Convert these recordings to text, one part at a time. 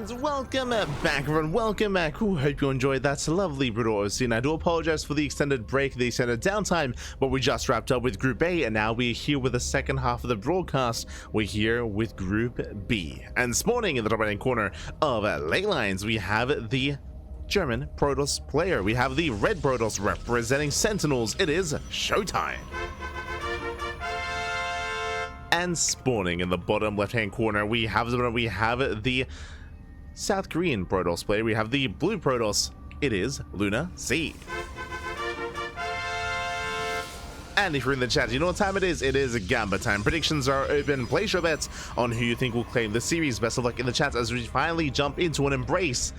And welcome back, everyone. Welcome back. Ooh, hope you enjoyed that lovely brutal scene. I do apologize for the extended break, the extended downtime, but we just wrapped up with Group A, and now we're here with the second half of the broadcast. We're here with Group B. And this morning, in the top right-hand corner of Ley Lines, we have the German Protoss player. We have the red Protoss representing Sentinels. It is ShoWTimE. And spawning in the bottom left-hand corner, we have the South Korean Protoss player. We have the blue Protoss. It is LunaSea. And if you're in the chat, you know what time it is? It is Gamba time. Predictions are open. Place your bets on who you think will claim the series. Best of luck in the chat as we finally jump into and embrace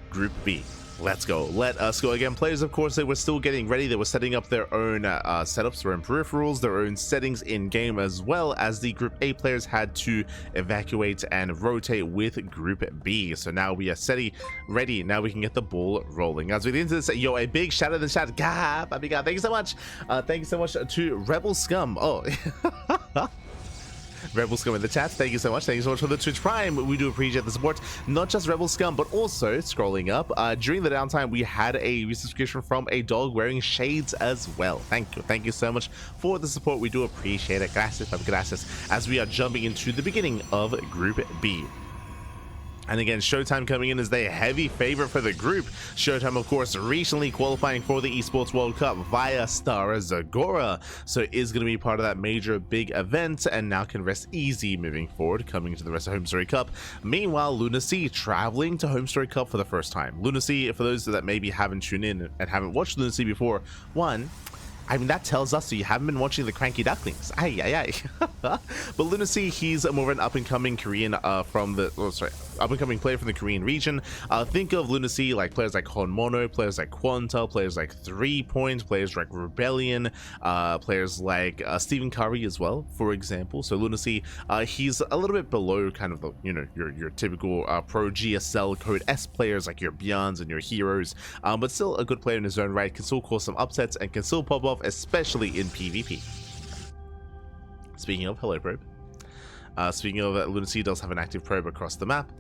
Group B. Let's go. Let us go. Again, players, of course, they were still getting ready. They were setting up their own setups, their own peripherals, their own settings in game, as well as the Group A players had to evacuate and rotate with Group B. So now we are ready. Now we can get the ball rolling. As we get into this, yo, a big shout out in the chat. God, thank you so much. Thank you so much to Rebel Scum. Oh. Rebel Scum in the chat, thank you so much. Thank you so much for the Twitch Prime. We do appreciate the support. Not just Rebel Scum, but also, scrolling up, during the downtime, we had a resubscription from a dog wearing shades as well. Thank you. Thank you so much for the support. We do appreciate it. Gracias. As we are jumping into the beginning of Group B. And again, ShoWTimE coming in as the heavy favorite for the group. ShoWTimE, of course, recently qualifying for the Esports World Cup via Star Zagora, so is going to be part of that major big event and now can rest easy moving forward, coming into the rest of HomeStory Cup. Meanwhile, LunaSea traveling to HomeStory Cup for the first time. LunaSea, for those that maybe haven't tuned in and haven't watched LunaSea before, I mean, that tells us that you haven't been watching the CranKy Ducklings. But LunaSea, he's more of an up-and-coming Korean up-and-coming player from the Korean region. Think of LunaSea like players like Honmono, players like Quanta, players like 3 Point, players like Rebellion, players like Stephen Curry as well, for example. So LunaSea, he's a little bit below kind of the, your typical pro GSL Code S players like your Beyonds and your Heroes, but still a good player in his own right, can still cause some upsets and can still pop off, especially in PvP. Speaking of, hello probe. Speaking of, LunaSea does have an active probe across the map.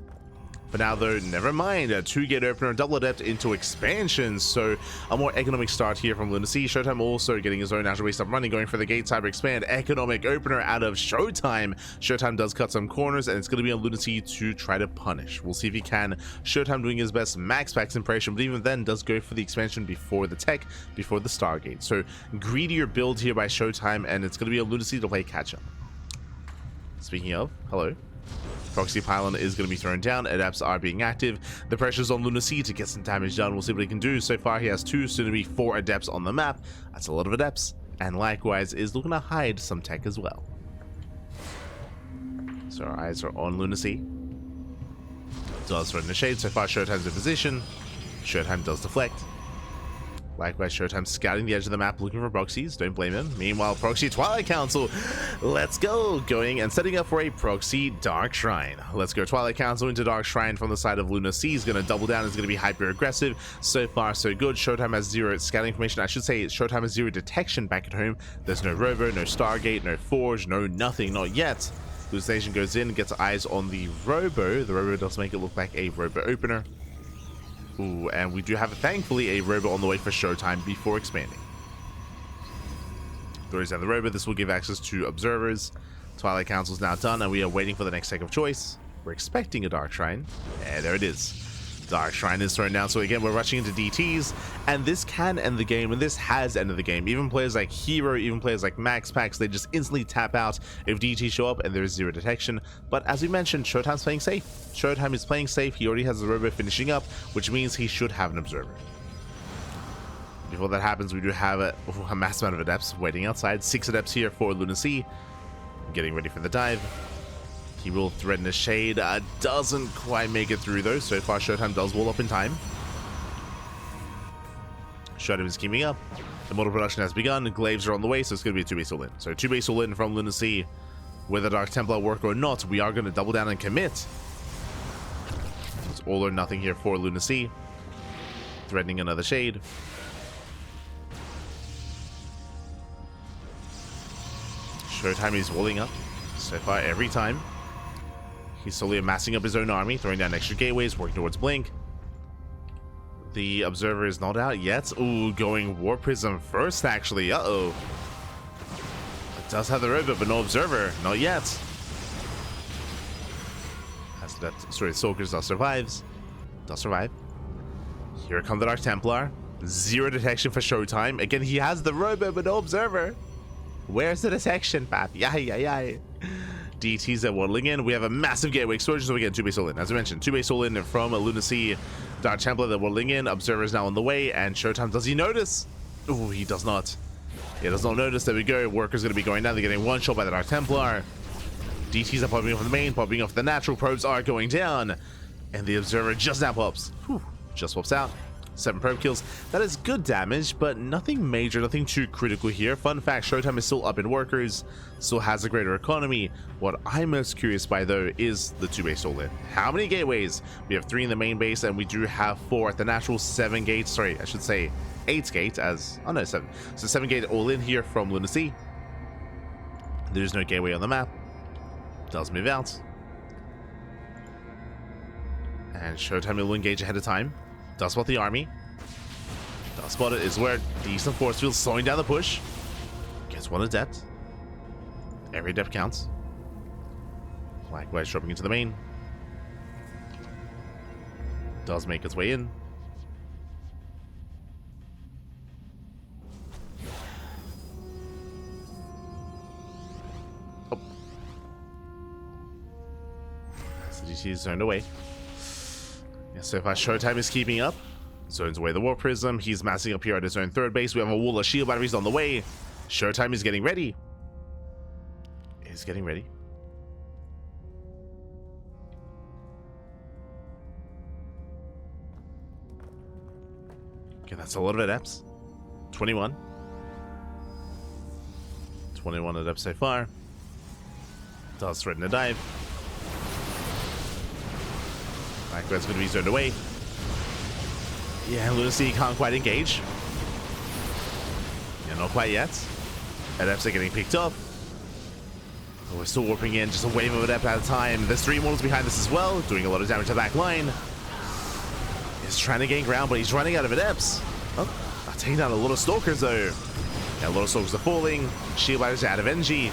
For now though, never mind, a 2-gate opener, double adept into expansion, so a more economic start here from LunaSea. ShoWTimE also getting his own natural waste up running, going for the gate cyber expand, economic opener out of ShoWTimE. ShoWTimE does cut some corners, and it's going to be on LunaSea to try to punish. We'll see if he can. ShoWTimE doing his best max packs impression, but even then does go for the expansion before the tech, before the Stargate. So greedier build here by ShoWTimE, and it's going to be on LunaSea to play catch up. Speaking of, hello. Proxy pylon is going to be thrown down. Adepts are being active. The pressure's on LunaSea to get some damage done. We'll see what he can do. So far, he has 2, soon to be 4 adepts on the map. That's a lot of adepts. And likewise, is looking to hide some tech as well. So our eyes are on LunaSea. Does throw in the shade. So far, ShoWTimE's in position. ShoWTimE does deflect. Likewise, ShoWTimE scouting the edge of the map, looking for proxies. Don't blame him. Meanwhile, proxy Twilight Council. Let's go. Going and setting up for a proxy Dark Shrine. Let's go. Twilight Council into Dark Shrine from the side of LunaSea. He's going to double down. He's going to be hyper aggressive. So far, so good. ShoWTimE has 0 scouting information. I should say ShoWTimE has 0 detection back at home. There's no Robo, no Stargate, no Forge, no nothing. Not yet. Hallucination goes in, gets eyes on the Robo. The Robo does make it look like a Robo opener. Ooh, and we do have, thankfully, a Robo on the way for ShoWTimE before expanding. Throws down the Robo. This will give access to observers. Twilight Council is now done, and we are waiting for the next tech of choice. We're expecting a Dark Shrine. And there it is. Dark Shrine is thrown down. So again, we're rushing into DTs, and this can end the game, and this has ended the game. Even players like Hero, even players like Max Packs, they just instantly tap out if DTs show up and there is 0 detection. But as we mentioned, ShoWTimE's playing safe. ShoWTimE is playing safe. He already has the Robo finishing up, which means he should have an observer. Before that happens, we do have a massive amount of adepts waiting outside. 6 adepts here for LunaSea, getting ready for the dive. He will threaten a shade. Doesn't quite make it through though. So far, ShoWTimE does wall up in time. ShoWTimE is keeping up. The model production has begun. Glaives are on the way, so it's going to be a 2-base all in. So 2-base all in from LunaSea. Whether Dark Templar work or not, we are going to double down and commit. It's all or nothing here for LunaSea. Threatening another shade. ShoWTimE is walling up. So far, every time. He's slowly amassing up his own army, throwing down extra gateways, working towards Blink. The Observer is not out yet. Ooh, going War Prism first, actually. Uh-oh. It does have the Robot, but no Observer. Not yet. As that, sorry, Stalkers does survives. Does survive. Here comes the Dark Templar. Zero detection for ShoWTimE. Again, he has the Robot, but no Observer. Where's the detection, Pat? Yay. DTs are waddling in. We have a massive gateway explosion, so we get 2-base all-in. As I mentioned, 2-base all-in from a LunaSea. Dark Templar, they're waddling in. Observer is now on the way, and ShoWTimE, does he notice? Oh, he does not. He does not notice. There we go. Worker's going to be going down. They're getting one shot by the Dark Templar. DTs are popping off the main, popping off the natural. Probes are going down. And the Observer just now pops. Whew, just pops out. 7 probe kills. That is good damage, but nothing major, nothing too critical here. Fun fact, ShoWTimE is still up in workers, still has a greater economy. What I'm most curious by, though, is the 2-base all-in. How many gateways? We have 3 in the main base, and we do have 4 at the natural. 7 gates, sorry, I should say 8 gates as, oh no, 7. So 7 gate all-in here from LunaSea. There's no gateway on the map. Does move out. And ShoWTimE will engage ahead of time. Does spot the army. Does spot it. Is where decent force field slowing down the push. Gets 1 adept. Every adept counts. Likewise dropping into the main. Does make its way in. Oh. So DT is zoned away. So far, ShoWTimE is keeping up. Zones away the War Prism. He's massing up here at his own 3rd base. We have a wall of shield batteries on the way. ShoWTimE is getting ready. He's getting ready. Okay, that's a lot of adepts. 21. 21 adepts so far. Does threaten a dive. Likewise going to be zoned away. Yeah, LunaSea can't quite engage. Yeah, not quite yet. Adepts are getting picked up. Oh, we're still warping in, just a wave of adept at a time. There's 3 models behind this as well, doing a lot of damage to the back line. He's trying to gain ground, but he's running out of adepts. Oh, taking down a lot of Stalkers though. Yeah, a lot of Stalkers are falling. Shield batters are out of energy.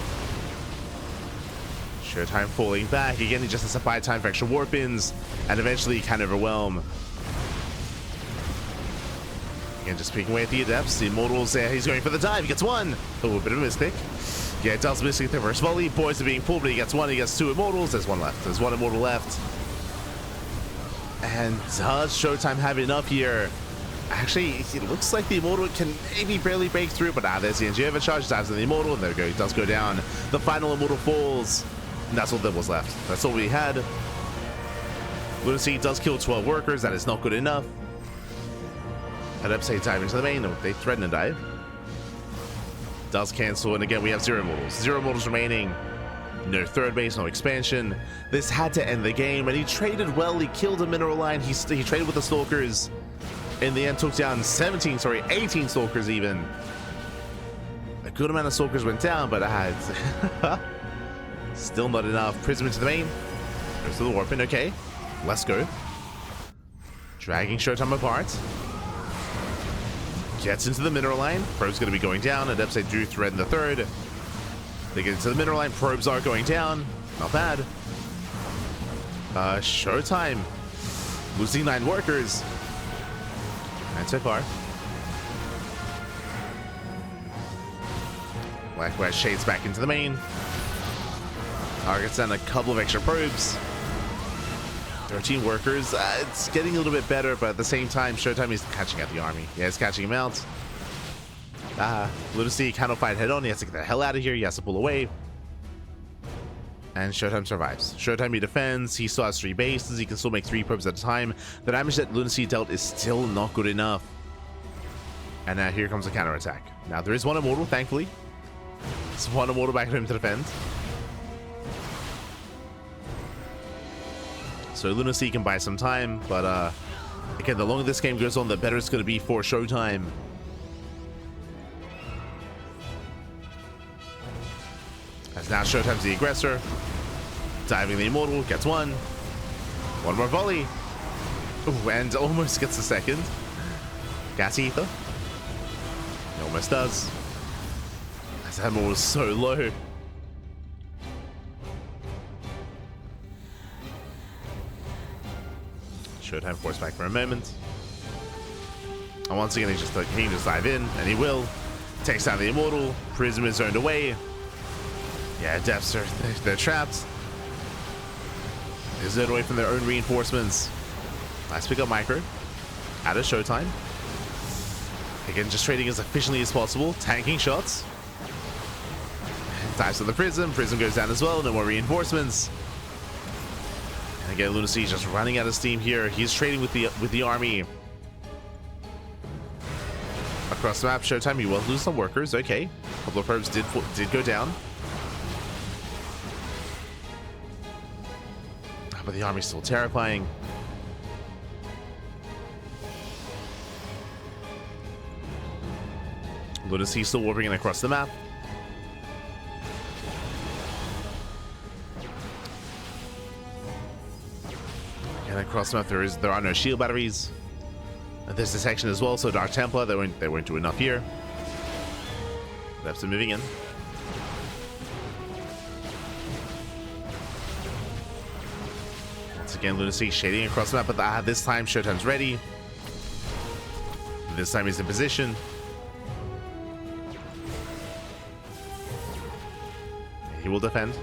ShoWTimE falling back. Again, he just has to buy time for extra warp-ins, and eventually he can overwhelm. Again, just picking away at the adepts. The Immortals there. He's going for the dive. He gets 1. Oh, a bit of a mispick. Yeah, it does miss the first volley. Boys are being pulled, but he gets 1. He gets 2 Immortals. There's 1 left. There's 1 Immortal left. And does ShoWTimE have enough here? Actually, it looks like the Immortal can maybe barely break through, but there's the NG overcharge. Dives on the Immortal, and there we go. He does go down. The final Immortal falls. And that's all that was left. That's all we had. LunaSea does kill 12 workers. That is not good enough. Adepts say dive into the main. No, they threaten to dive. Does cancel. And again, we have 0 models. 0 models remaining. No 3rd base, no expansion. This had to end the game. And he traded well. He killed a mineral line. He traded with the Stalkers. In the end, took down 18 Stalkers even. A good amount of Stalkers went down, but still not enough. Prism into the main. Goes to the warping. Okay. Let's go. Dragging ShoWTimE apart. Gets into the mineral line. Probe's going to be going down. Adepts they do threaten the 3rd. They get into the mineral line. Probes are going down. Not bad. ShoWTimE losing 9 workers. And so far. Likewise, Shades back into the main. Targets down a couple of extra probes. 13 workers. It's getting a little bit better, but at the same time, ShoWTimE is catching out the army. Yeah, it's catching him out. LunaSea cannot fight head on. He has to get the hell out of here. He has to pull away. And ShoWTimE survives. ShoWTimE he defends. He still has 3 bases. He can still make 3 probes at a time. The damage that LunaSea dealt is still not good enough. And now here comes a counterattack. Now there is 1 Immortal, thankfully. There's 1 Immortal back at him to defend. So LunaSea can buy some time, but again, the longer this game goes on, the better it's going to be for ShoWTimE. As now ShoWTime's the aggressor. Diving the Immortal, gets one. One more volley. Ooh, and almost gets the second. Gas Ether. He almost does. His hammer was so low. ShoWTimE forced back for a moment. And once again, he can just dive in, and he will. Takes down the Immortal. Prism is zoned away. Yeah, Depths they're trapped. They're zoned away from their own reinforcements. Nice pick up micro. Out of ShoWTimE. Again, just trading as efficiently as possible. Tanking shots. Dives to the Prism. Prism goes down as well. No more reinforcements. And again, LunaSea just running out of steam here. He's trading with the army. Across the map, ShoWTimE, he will lose some workers. Okay. A couple of probes did go down. But the army's still terrifying. LunaSea still warping in across the map. And across the map, there are no shield batteries. And there's detection as well, so Dark Templar, they won't do enough here. Depths are moving in. Once again, LunaSea shading across the map, but this time ShoWTimE's ready. This time he's in position. He will defend.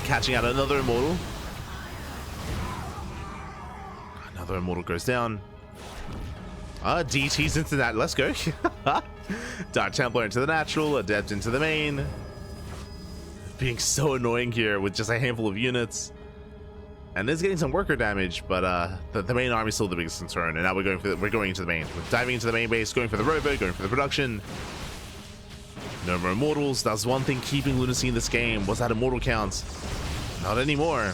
Catching out another Immortal. Another Immortal goes down. DT's into that. Let's go. Dark Templar into the natural. Adept into the main. Being so annoying here with just a handful of units. And it's getting some worker damage, but the main army is still the biggest concern. And now we're going into the main. We're diving into the main base, going for the robo, going for the production. No more Immortals. That was one thing keeping LunaSea in this game, was that Immortal count. Not anymore.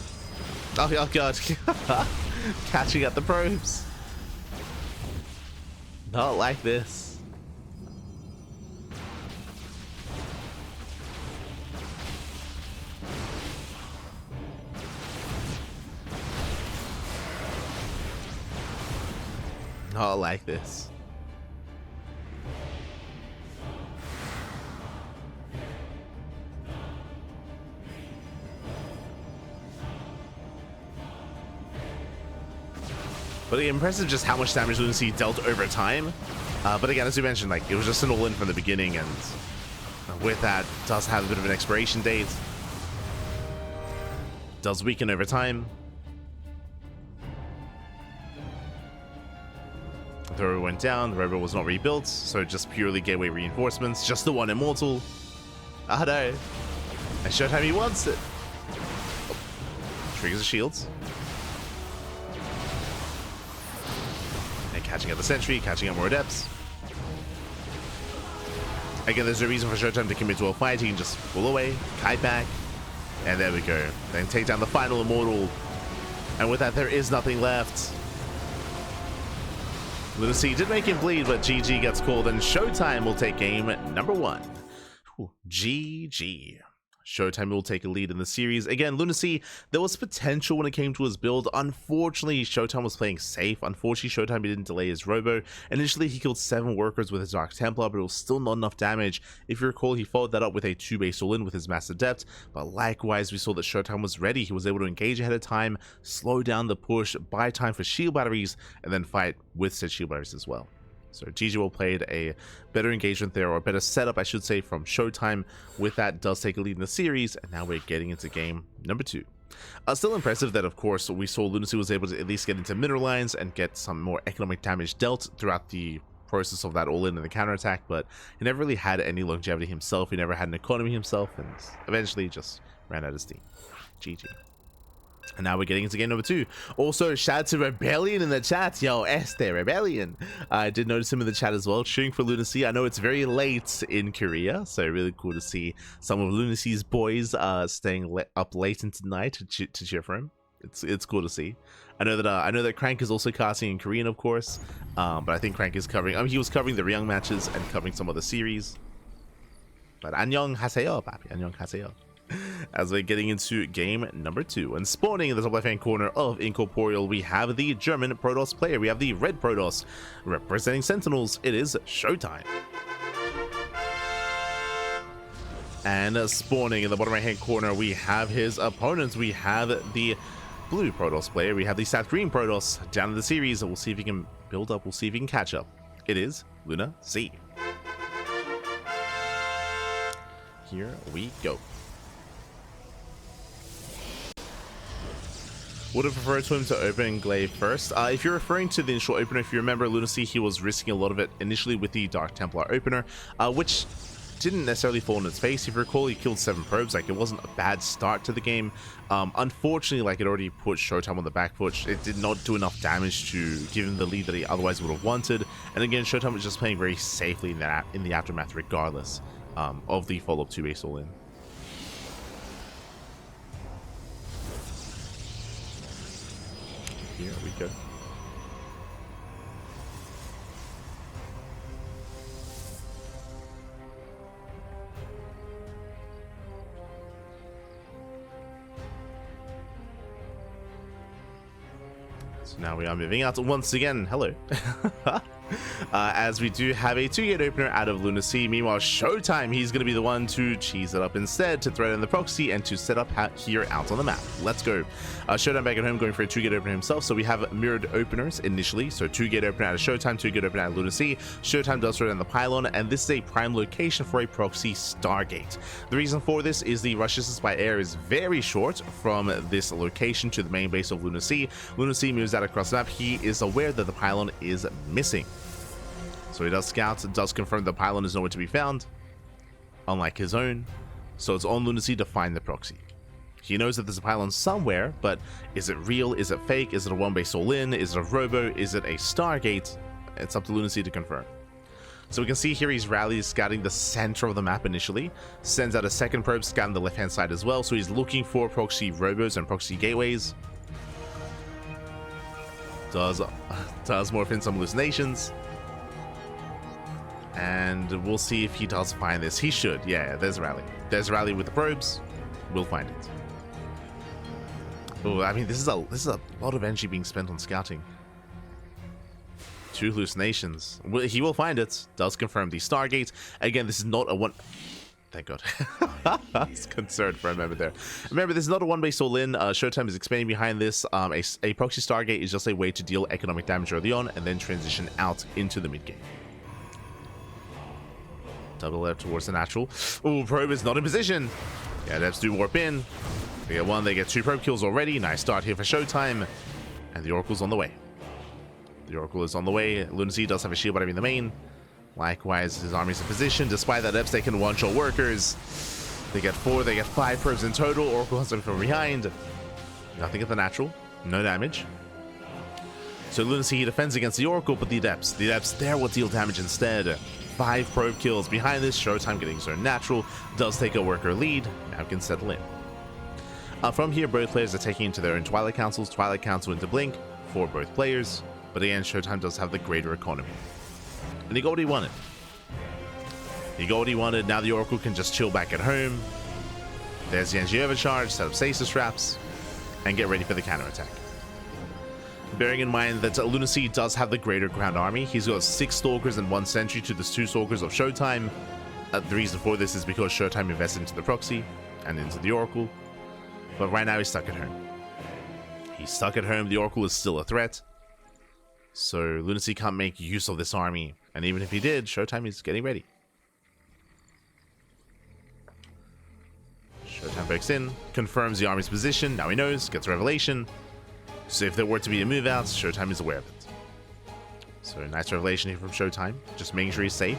Oh god. Catching at the probes. Not like this. Not like this. But impressive just how much damage LunaSea dealt over time. But again, as we mentioned, like, it was just an all-in from the beginning, and with that, does have a bit of an expiration date. Does weaken over time. The robo went down, the robo was not rebuilt, so just purely gateway reinforcements, just the one Immortal. Ah no. I showed how he wants it. Oh. Triggers the shields. And catching out the sentry, catching out more adepts. Again, there's no reason for ShoWTimE to commit to a fight. He can just pull away, kite back, and there we go. Then take down the final Immortal. And with that, there is nothing left. LunaSea did make him bleed, but GG gets called, and ShoWTimE will take game number 1. Ooh, GG. ShoWTimE will take a lead in the series. Again, LunaSea, there was potential when it came to his build. Unfortunately, ShoWTimE was playing safe. Unfortunately, ShoWTimE didn't delay his robo. Initially, he killed 7 workers with his Dark Templar, but it was still not enough damage. If you recall, he followed that up with a 2-base all-in with his Mass Adept, but likewise, we saw that ShoWTimE was ready. He was able to engage ahead of time, slow down the push, buy time for shield batteries, and then fight with said shield batteries as well. So GG will played a better engagement there, or a better setup, I should say, from ShoWTimE. With that, does take a lead in the series, and now we're getting into game number 2. Still impressive that, of course, we saw LunaSea was able to at least get into mineral lines and get some more economic damage dealt throughout the process of that all-in and the counterattack, but he never really had any longevity himself. He never had an economy himself, and eventually just ran out of steam. GG. And now we're getting into game number 2. Also, shout out to Rebellion in the chat. Yo, Rebellion. I did notice him in the chat as well, cheering for LunaSea. I know it's very late in Korea, so really cool to see some of LunaSea's boys staying up late into night to cheer for him. It's cool to see. I know that Crank is also casting in Korean, of course, but I think Crank is covering. I mean, he was covering the Ryung matches and covering some other series. But 안녕하세요, papi. 안녕하세요. As we're getting into game number 2, and spawning in the top left-hand corner of Incorporeal, we have the German Protoss player. We have the red Protoss representing Sentinels. It is ShoWTimE. And spawning in the bottom right-hand corner, we have his opponents. We have the blue Protoss player. We have the South Green Protoss down in the series. We'll see if he can build up. We'll see if he can catch up. It is LunaSea. Here we go. Would have preferred to him to open Glaive first. If you're referring to the initial opener, if you remember LunaSea, he was risking a lot of it initially with the Dark Templar opener, which didn't necessarily fall in its face. If you recall, he killed 7 probes. Like, it wasn't a bad start to the game. Unfortunately, like, it already put ShoWTimE on the back foot. It did not do enough damage to give him the lead that he otherwise would have wanted. And again, ShoWTimE was just playing very safely in the aftermath, regardless of the follow-up 2-base all-in. Here we go. So now we are moving out once again. Hello. As we do have a 2-gate opener out of LunaSea. Meanwhile, ShoWTimE, he's going to be the one to cheese it up instead, to thread in the proxy and to set up here out on the map. Let's go. ShoWTimE back at home going for a 2-gate opener himself. So we have mirrored openers initially. So 2-gate opener out of ShoWTimE, 2-gate opener out of LunaSea. ShoWTimE does thread in the pylon, and this is a prime location for a proxy Stargate. The reason for this is the rush distance by air is very short from this location to the main base of LunaSea. LunaSea moves out across the map. He is aware that the pylon is missing. So he does scout, does confirm the pylon is nowhere to be found, unlike his own. So it's on LunaSea to find the proxy. He knows that there's a pylon somewhere, but is it real? Is it fake? Is it a one-base all-in? Is it a robo? Is it a Stargate? It's up to LunaSea to confirm. So we can see here he's rallied, scouting the center of the map initially, sends out a second probe, scouting the left-hand side as well. So he's looking for proxy robos and proxy gateways. Does morph in some hallucinations. And we'll see if he does find this. He should. Yeah, there's a rally. There's a rally with the probes. We'll find it. Oh, I mean, this is a lot of energy being spent on scouting. 2 hallucinations. He will find it. Does confirm the Stargate. Again, this is not a one... Thank God. I was concerned for a moment there. Remember, this is not a one-base all-in. ShoWTimE is expanding behind this. A proxy Stargate is just a way to deal economic damage early on and then transition out into the mid-game. Double left towards the natural. Oh, probe is not in position. Yeah, Devs do warp in. They get 1, they get 2 probe kills already. Nice start here for ShoWTimE. And the Oracle's on the way. The Oracle is on the way. LunaSea does have a shield by having the main. Likewise, his army's in position. Despite that, Devs taking one-shot workers. They get 4, they get 5 probes in total. Oracle has them from behind. Nothing at the natural. No damage. So LunaSea defends against the Oracle, but the Depths there will deal damage instead. 5 probe kills. Behind this, ShoWTimE getting his own natural, does take a worker lead, now can settle in. From here, both players are taking into their own Twilight Council into Blink for both players, but again, ShoWTimE does have the greater economy. And he got what he wanted. He got what he wanted, now the Oracle can just chill back at home. There's the energy overcharge, set up stasis traps, and get ready for the counterattack. Bearing in mind that LunaSea does have the greater ground army. He's got 6 Stalkers and 1 Sentry to the 2 Stalkers of ShoWTimE. The reason for this is because ShoWTimE invested into the proxy and into the Oracle. But right now he's stuck at home. He's stuck at home. The Oracle is still a threat. So LunaSea can't make use of this army. And even if he did, ShoWTimE is getting ready. ShoWTimE breaks in, confirms the army's position. Now he knows, gets a revelation. So if there were to be a move out, ShoWTimE is aware of it. So nice revelation here from ShoWTimE, just making sure he's safe.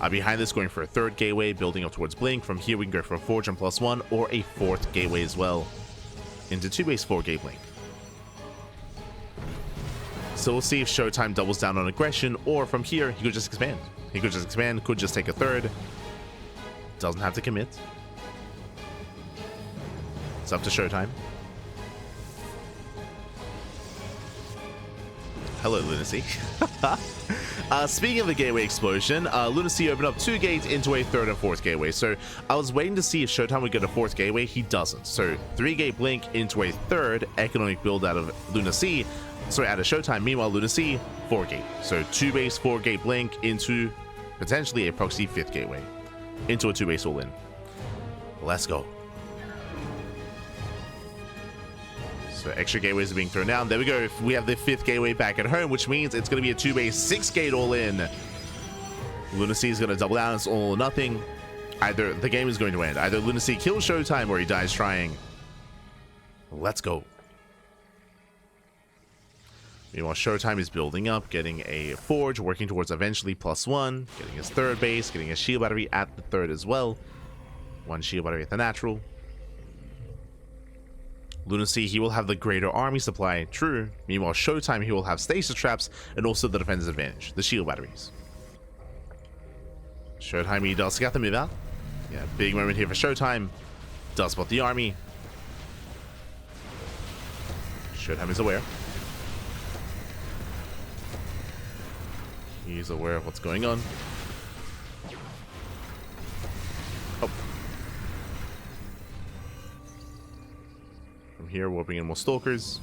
Behind this, going for a 3rd gateway, building up towards Blink. From here, we can go for a Forge and +1, or a 4th gateway as well, into 2-base 4-gate Blink. So we'll see if ShoWTimE doubles down on aggression, or from here, he could just expand. He could just expand, could just take a 3rd. Doesn't have to commit. It's up to ShoWTimE. hello, LunaSea. Speaking of the gateway explosion, LunaSea opened up 2 gates into a 3rd and 4th gateway. So I was waiting to see if ShoWTimE would get a 4th gateway. He doesn't. So 3-gate blink into a 3rd economic build out of LunaSea. Sorry, out of ShoWTimE. Meanwhile, LunaSea 4-gate. So 2-base 4-gate blink into potentially a proxy 5th gateway. Into a 2-base all-in. Let's go. So extra gateways are being thrown down. There we go. We have the 5th gateway back at home, which means it's going to be a 2-base 6-gate all-in. LunaSea is going to double down. It's all or nothing. Either the game is going to end. Either LunaSea kills ShoWTimE or he dies trying. Let's go. Meanwhile, ShoWTimE is building up, getting a forge, working towards eventually +1, getting his 3rd base, getting a shield battery at the 3rd as well. 1 shield battery at the natural. LunaSea, he will have the greater army supply, true. Meanwhile, ShoWTimE, he will have stasis traps and also the defense advantage, the shield batteries. ShoWTimE, he does get the move out. Yeah, big moment here for ShoWTimE. Does spot the army. ShoWTimE is aware. He's aware of what's going on. Oh. From here, warping in more stalkers.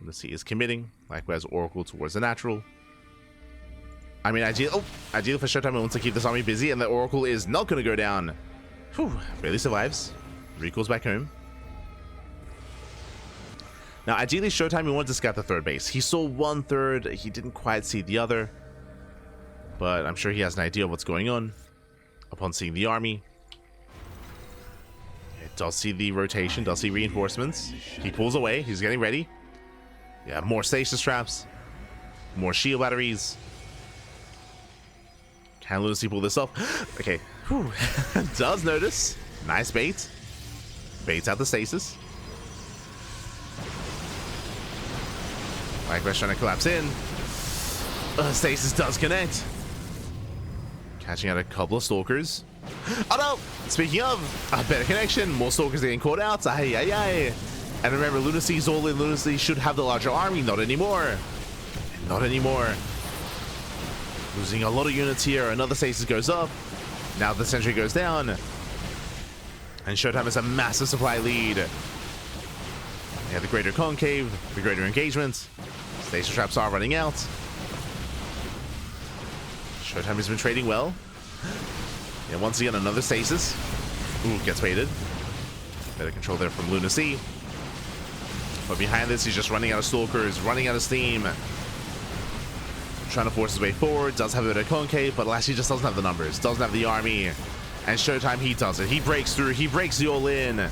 LunaSea is committing. Likewise, Oracle towards the natural. I mean, ideal for ShoWTimE wants to keep this army busy, and the Oracle is not going to go down. Whew, barely survives. Recalls back home. Now, ideally, ShoWTimE wanted to scout the 3rd base. He saw 1/3. He didn't quite see the other. But I'm sure he has an idea of what's going on. Upon seeing the army. It does see the rotation, does see reinforcements. He pulls away. He's getting ready. Yeah, more stasis traps. More shield batteries. Can LunaSea pull this off? Okay. Whew. Does notice. Nice bait. Baits out the stasis. Likewise trying to collapse in. Stasis does connect. Catching out a couple of stalkers. Oh no! Speaking of, a better connection. More stalkers getting caught out. Aye, aye, aye. And remember, LunaSea's all in. LunaSea should have the larger army. Not anymore. Not anymore. Losing a lot of units here. Another stasis goes up. Now the sentry goes down. And ShoWTimE has a massive supply lead. Yeah, the greater concave, the greater engagement. Stasis traps are running out. ShoWTimE has been trading well. Yeah, once again, another stasis. Ooh, gets baited. Better control there from LunaSea. But behind this, he's just running out of stalkers, running out of steam. Trying to force his way forward. Does have a bit of concave, but last he just doesn't have the numbers. Doesn't have the army. And ShoWTimE, he does it. He breaks through. He breaks the all-in.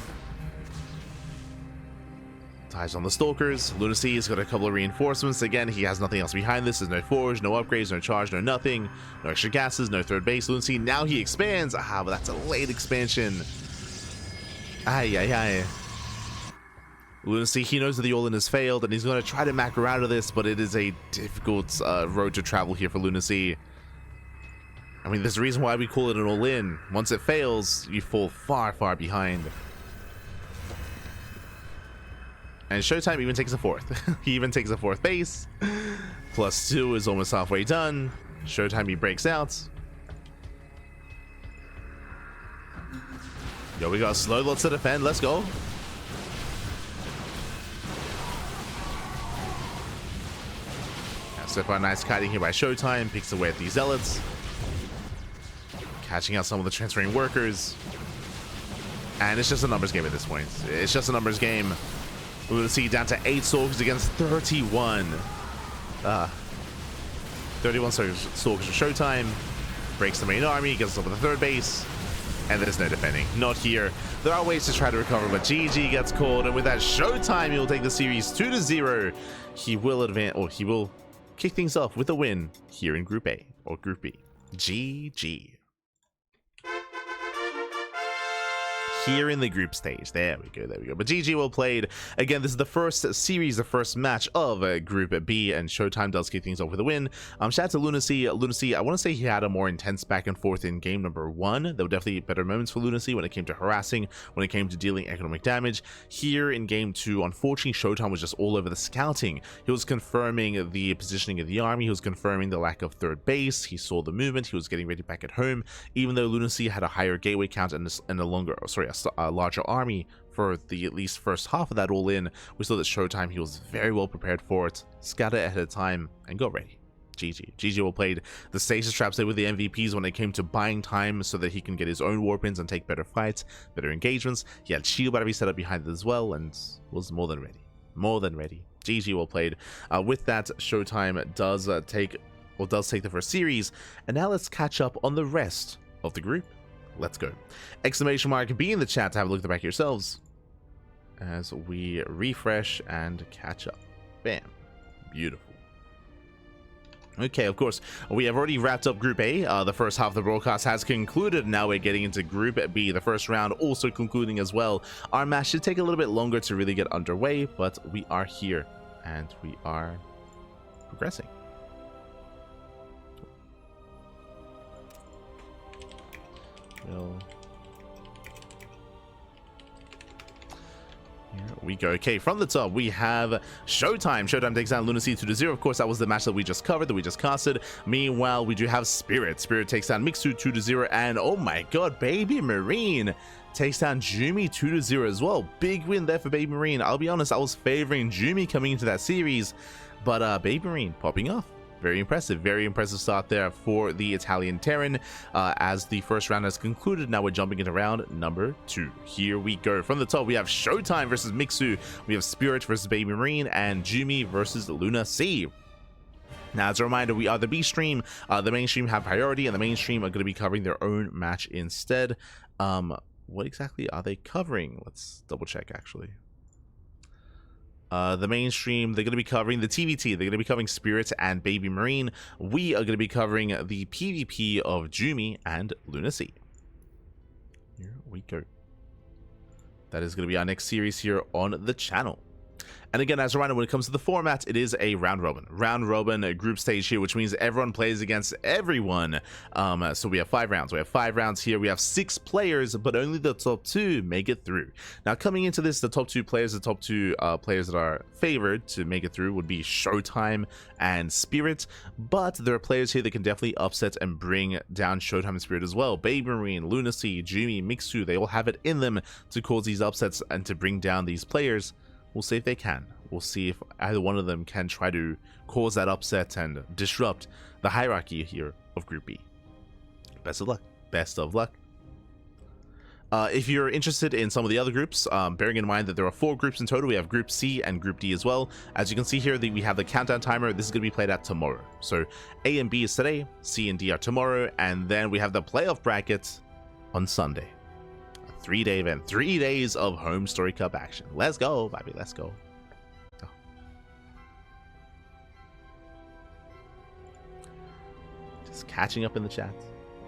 Ties on the stalkers. LunaSea has got a couple of reinforcements. Again, he has nothing else behind this. There's no forge, no upgrades, no charge, no nothing. No extra gases, no 3rd base. LunaSea, now he expands. Ah, but that's a late expansion. Ay, ay, ay. LunaSea, he knows that the all-in has failed, and he's going to try to macro out of this, but it is a difficult road to travel here for LunaSea. I mean, there's a reason why we call it an all-in. Once it fails, you fall far, far behind. And ShoWTimE even takes a 4th. He even takes a 4th base. +2 is almost halfway done. ShoWTimE, he breaks out. Yo, we got slow lots to defend. Let's go. So far, nice kiting here by ShoWTimE. Picks away at these zealots. Catching out some of the transferring workers. And it's just a numbers game at this point. It's just a numbers game. LunaSea down to 8 stalkers against 31. 31 stalkers for ShoWTimE. Breaks the main army, gets up with the 3rd base. And there's no defending. Not here. There are ways to try to recover, but GG gets called. And with that, ShoWTimE, he'll take the series 2-0. He will advance, or he will kick things off with a win here in Group A, or Group B. GG. here in the group stage. There we go, there we go. But GG well played. Again, this is the first series, the first match of Group B, and ShoWTimE does kick things off with a win. Shout out to LunaSea. LunaSea, I want to say he had a more intense back and forth in game number 1. There were definitely better moments for LunaSea when it came to harassing, when it came to dealing economic damage. Here in game 2, unfortunately, ShoWTimE was just all over the scouting. He was confirming the positioning of the army, he was confirming the lack of third base, he saw the movement, he was getting ready back at home. Even though LunaSea had a higher gateway count and a larger army for the at least first half of that all in, we saw that ShoWTimE, he was very well prepared for it, scattered ahead of time, and got ready. GG well played. The stasis traps there with the MVPs when it came to buying time so that he can get his own warpins and take better fights, better engagements. He had shield battery set up behind it as well and was more than ready. More than ready. GG well played. With that, ShoWTimE does take the first series, and now let's catch up on the rest of the group. Let's go. Exclamation mark be in the chat to have a look at the back yourselves as we refresh and catch up. Bam. Beautiful. Okay, of course, we have already wrapped up Group A. The first half of the broadcast has concluded. Now we're getting into Group B, the first round also concluding as well. Our match should take a little bit longer to really get underway, but we are here and we are progressing. Here we go. Okay, from the top, we have ShoWTimE. ShoWTimE takes down LunaSea 2-0. Of course, that was the match that we just covered, that we just casted. Meanwhile, we do have Spirit. Spirit takes down Mixu 2-0. And oh my god, Baby Marine takes down Jumi 2-0 as well. Big win there for Baby Marine. I'll be honest, I was favoring Jumi coming into that series, but Baby Marine popping off. Very impressive start there for the Italian Terran. As the first round has concluded, now we're jumping into round number 2. Here we go. From the top, we have ShoWTimE versus Mixu. We have Spirit versus Baby Marine, and Jumi versus LunaSea. Now, as a reminder, we are the B stream. The main stream have priority, and the main stream are going to be covering their own match instead. What exactly are they covering? Let's double check, actually. The mainstream, they're going to be covering the TVT. They're going to be covering Spirit and Baby Marine. We are going to be covering the PvP of Jumi and LunaSea. Here we go. That is going to be our next series here on the channel. And again, as a reminder, when it comes to the format, it is a round robin group stage here, which means everyone plays against everyone. So we have 5 rounds. We have 5 rounds here. We have 6 players, but only the top 2 make it through. Now, coming into this, the top 2 players that are favored to make it through would be ShoWTimE and Spirit. But there are players here that can definitely upset and bring down ShoWTimE and Spirit as well. Baby Marine, LunaSea, Jumi, Mixu, they all have it in them to cause these upsets and to bring down these players. We'll see if they can. We'll see if either one of them can try to cause that upset and disrupt the hierarchy here of Group B. Best of luck. Best of luck. If you're interested in some of the other groups, bearing in mind that there are 4 groups in total, we have Group C and Group D as well. As you can see here, we have the countdown timer. This is going to be played out tomorrow. So A and B is today, C and D are tomorrow, and then we have the playoff bracket on Sunday. 3-day event, 3 days of HomeStory Cup action. Let's go, baby, let's go. Just catching up in the chat.